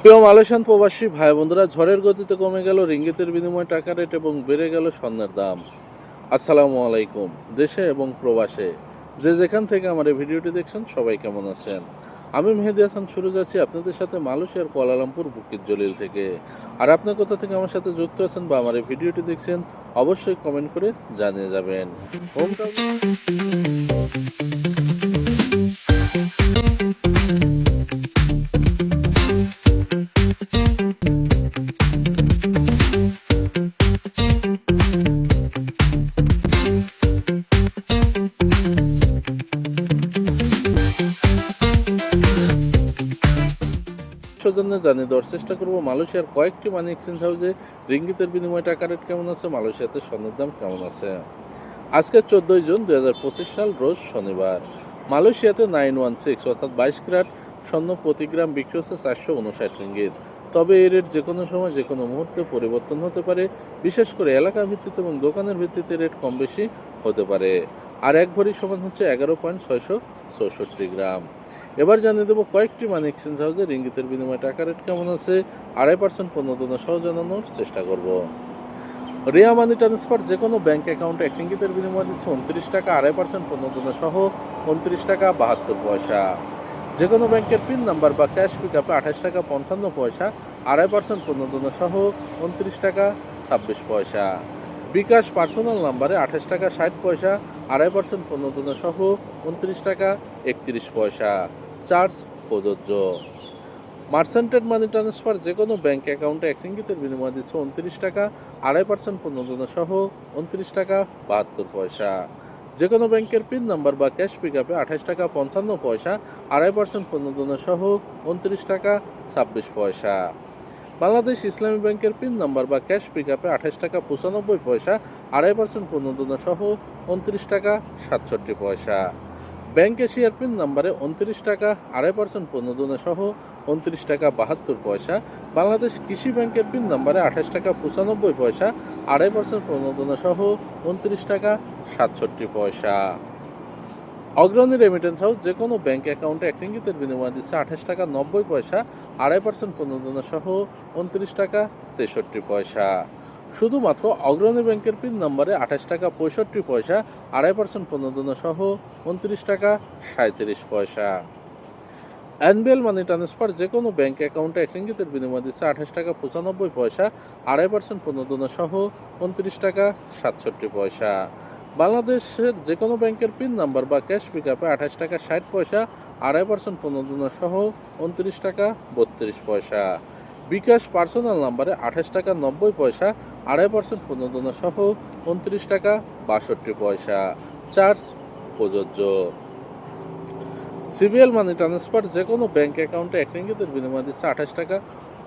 প্রিয় মালয়েশিয়ান প্রবাসী ভাই বন্ধুরা, ঝড়ের গতিতে কমে গেল রিঙ্গিতের বিনিময়ে টাকা রেট এবং বেড়ে গেল স্বর্ণের দাম। আসসালামু আলাইকুম। দেশে এবং প্রবাসে যে যেখান থেকে আমার এই ভিডিওটি দেখছেন সবাই কেমন আছেন? আমি মেহেদি হাসান সুরজ আছি আপনাদের সাথে মালয়েশিয়ার কুয়ালালামপুর বুকিত জলিল থেকে। আর আপনি কোথা থেকে আমার সাথে যুক্ত আছেন বা আমার এই ভিডিওটি দেখছেন অবশ্যই কমেন্ট করে জানিয়ে যাবেন। হোম টাউন সৌজন্যে জানিয়ে দেওয়ার চেষ্টা করব মালয়েশিয়ার কয়েকটি মানি এক্সচেঞ্জ হাউসে রিঙ্গিতের বিনিময়ে টাকা রেট কেমন আছে, মালয়েশিয়াতে স্বর্ণের দাম কেমন আছে। আজকে 14 জুন 2025 সাল, রোজ শনিবার। মালয়েশিয়াতে 916 অর্থাৎ 22 ক্যারেট স্বর্ণ প্রতি গ্রাম বিক্রি হচ্ছে 459 রিঙ্গিত। তবে এই রেট যে কোনো সময় যে কোনো মুহূর্তে পরিবর্তন হতে পারে, বিশেষ করে এলাকা ভিত্তিতে এবং দোকানের ভিত্তিতে রেট কম বেশি হতে পারে। আর এক ভরি সমান হচ্ছে 11.664 গ্রাম। এবার জানিয়ে দেবো কয়েকটি মানি এক্সচেঞ্জ হাউসে রিঙ্গিতের বিনিময়ে টাকা রেট কেমন আছে, 2.5% পণ্য সহ জানানোর চেষ্টা করব। রিয়া মানি ট্রান্সফার যে কোনো ব্যাঙ্ক অ্যাকাউন্টে 1 রিঙ্গিতের বিনিময়ে দিচ্ছে 29 টাকা, 2.5% পণ্য সহ 29 টাকা 72 পয়সা। যে কোনো ব্যাংকের পিন নাম্বার বা ক্যাশ পিকআপে 28 টাকা 55 পয়সা, 2.5% পণ্য সহ 29 টাকা 26 পয়সা। বিকাশ পার্সোনাল নাম্বারে 28 টাকা 60 পয়সা, 2.5% পণ্য সহ 29 টাকা 31 পয়সা। চার্জ প্রযোজ্য। মার্চেন্টেড মানি ট্রান্সফার যে কোনো ব্যাঙ্ক অ্যাকাউন্টে 1 রিঙ্গিতের বিনিময়ে দিচ্ছে 29 টাকা, 2.5% পণ্য সহ 29 টাকা 72 পয়সা। যে কোনো ব্যাংকের পিন নাম্বার বা ক্যাশ পিকআপে 28 টাকা 55 পয়সা, 2.5% পণ্য সহ 29 টাকা 26 পয়সা। বাংলাদেশ ইসলামী ব্যাংকের পিন নাম্বার বা ক্যাশ পিকআপে 28 টাকা 95 পয়সা, 2.5% পণ্য সহ 29 টাকা 67 পয়সা। ব্যাংক এশিয়ার পিন নাম্বারে 29 টাকা, 2.5% পণ্য সহ 29 টাকা 72 পয়সা। বাংলাদেশ কৃষি ব্যাংকের পিন নাম্বারে 28 টাকা 95 পয়সা, 2.5% পণ্য সহ 29 টাকা 67 পয়সা। অগ্রণী রেমিটেন্স হাউস যে কোনো ব্যাংক অ্যাকাউন্টে 1 রিঙ্গিতের বিনিময়ে দিচ্ছে 28 টাকা 90 পয়সা, 2.5% পণ্য সহ 29 টাকা 63 পয়সা। শুধুমাত্র অগ্রণী ব্যাংকের পিন নম্বরে 28 টাকা 65 পয়সা, 2.5% পণ্য সহ 29 টাকা 37 পয়সা। এনবিএল মানি ট্রান্সফার যে কোনো ব্যাংক অ্যাকাউন্টে 1 রিঙ্গিতের বিনিময়ে দিচ্ছে 28 টাকা 95 পয়সা, 2.5% পণ্য সহ 29 টাকা 67 পয়সা। বাংলাদেশের যে কোনো ব্যাংকের পিন নাম্বার বা ক্যাশ পিকআপে 28 টাকা 60 পয়সা, 2.5% পণ্য সহ 29 টাকা 32 পয়সা। বিকাশ পার্সোনাল নাম্বারে 28 টাকা 90 পয়সা, 2.5% পণ্য সহ 29 টাকা 62 পয়সা। চার্জ প্রযোজ্য। সিবিএল মানি ট্রান্সফার যে কোনো ব্যাংক অ্যাকাউন্টে 1 রিঙ্গিতের বিনিময়ে দিচ্ছে 28 টাকা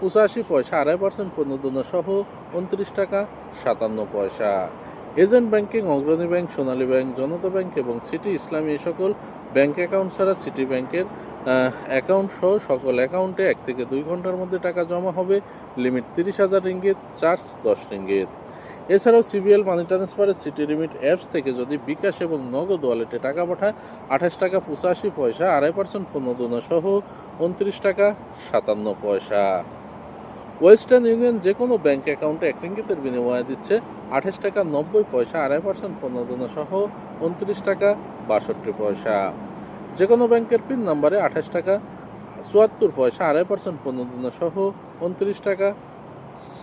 85 পয়সা, 2.5% পণ্য সহ 29 টাকা 57 পয়সা। এজেন্ট ব্যাংকিং অগ্রণী ব্যাংক, সোনালী ব্যাংক, জনতা ব্যাংক এবং সিটি ইসলামী এই সকল ব্যাংক অ্যাকাউন্ট ছাড়া সিটি ব্যাংকের অ্যাকাউন্ট সহ সকল অ্যাকাউন্টে 1 থেকে 2 ঘন্টার মধ্যে টাকা জমা হবে। Limit 30,000 ringgit, charge 10 ringgit. এছাড়াও সিবিএল মানি ট্রান্সফারের সিটি লিমিট অ্যাপস থেকে যদি বিকাশ এবং নগদ ওয়ালেটে টাকা পাঠায় 28 টাকা 85 পয়সা, 2.5% পণ্য সহ 29 টাকা 57 পয়সা। ওয়েস্টার্ন ইউনিয়ন যে কোনো ব্যাংক অ্যাকাউন্টে 1 রিঙ্গিতের বিনিময়ে দিচ্ছে 28 টাকা 90 পয়সা, 2.5% পণ্য সহ 29 টাকা 62 পয়সা। যে কোনো ব্যাংকের পিন নাম্বারে 28 টাকা 74 পয়সা, 2.5% পণ্য সহ 29 টাকা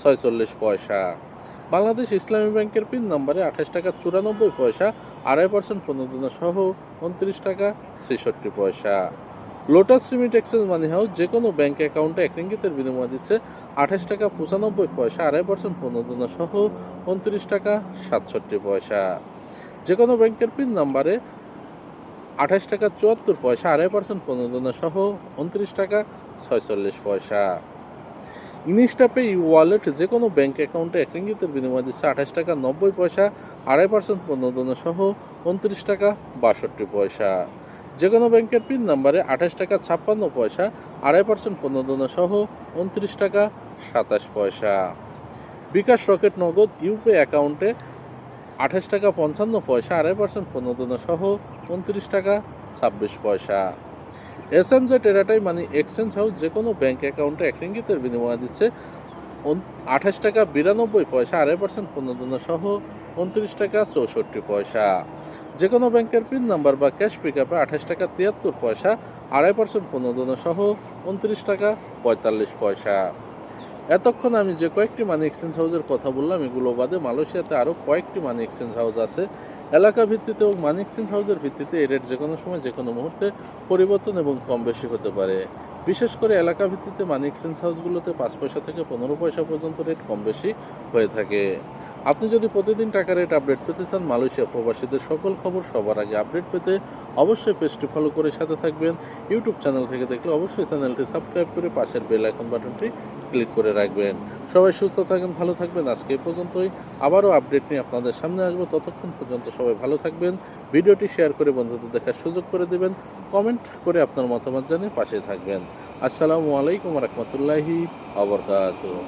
46 পয়সা। বাংলাদেশ ইসলামী ব্যাংকের পিন নাম্বারে 28 টাকা 94 পয়সা, 2.5% পণ্য সহ 29 টাকা 66 পয়সা। লোটাস রিমিট এক্সচেঞ্জ মানি হাউস যে কোনো ব্যাংক অ্যাকাউন্টে 1 রিঙ্গিতের বিনিময়ে দিচ্ছে 28 টাকা 95 পয়সা, 2.5% পণ্য সহ 29 টাকা 67 পয়সা। যে কোনো ব্যাংকের পিন নাম্বারে 28 টাকা 74 পয়সা, 2.5% পণ্য সহ 29 টাকা 46 পয়সা। ইনস্টাপে ওয়ালেট যে কোনো ব্যাংক অ্যাকাউন্টে 1 রিঙ্গিতের বিনিময়ে দিচ্ছে 28 টাকা 90 পয়সা, 2.5% পণ্য সহ 29 টাকা 62 পয়সা। যে কোনো ব্যাংকের পিন নাম্বারে 28 টাকা 56 পয়সা, 2.5% পণ্য সহ 29 টাকা 27 পয়সা। বিকাশ রকেট নগদ ইউপে অ্যাকাউন্টে 28 টাকা 55 পয়সা, 2.5% পণ্য সহ 29 টাকা 26 পয়সা। এসএমজে টেরাটাই মানি এক্সচেঞ্জ হাউস যে কোনো ব্যাংক অ্যাকাউন্টে 1 রিঙ্গিতের বিনিময়ে দিচ্ছে 28 টাকা 92 পয়সা, 2.5% প্রণোদনা সহ 29 টাকা 64 পয়সা। যে কোনো ব্যাংকের পিন নাম্বার বা ক্যাশ পিকআপে 28 টাকা 73 পয়সা, 2.5% প্রণোদনা সহ 29 টাকা 45 পয়সা। এতক্ষণ আমি যে কয়েকটি মানি এক্সচেঞ্জ হাউসের কথা বললাম, এগুলো বাদে মালয়েশিয়াতে আরও কয়েকটি মানি এক্সচেঞ্জ হাউস আছে। এলাকা ভিত্তিতে এবং মানি এক্সচেঞ্জ হাউসের ভিত্তিতে এই রেট যে কোনো সময় যে কোনো মুহূর্তে পরিবর্তন এবং কম বেশি হতে পারে। বিশেষ করে এলাকা ভিত্তিতে মানি এক্সচেঞ্জ হাউসগুলোতে 5 পয়সা থেকে 15 পয়সা পর্যন্ত রেট কম বেশি হয়ে থাকে। আপনি যদি প্রতিদিন টাকা রেট আপডেট পেতে চান, মালয়েশিয়া প্রবাসীদের সকল খবর সবার আগে আপডেট পেতে অবশ্যই পেজটি ফলো করে সাথে থাকবেন। ইউটিউব চ্যানেল থেকে দেখলে অবশ্যই চ্যানেলটি সাবস্ক্রাইব করে পাশের বেল আইকন বাটনটি ক্লিক করে রাখবেন। সবাই সুস্থ থাকেন, ভালো থাকবেন। আজকে এই পর্যন্তই, আবারও আপডেট নিয়ে আপনাদের সামনে আসবো। ততক্ষণ পর্যন্ত সবাই ভালো থাকবেন। ভিডিওটি শেয়ার করে বন্ধুদের দেখার সুযোগ করে দেবেন। কমেন্ট করে আপনার মতামত জানিয়ে পাশে থাকবেন। আসসালামু আলাইকুম রহমতুল্লাহি ওয়া বারাকাতুহু।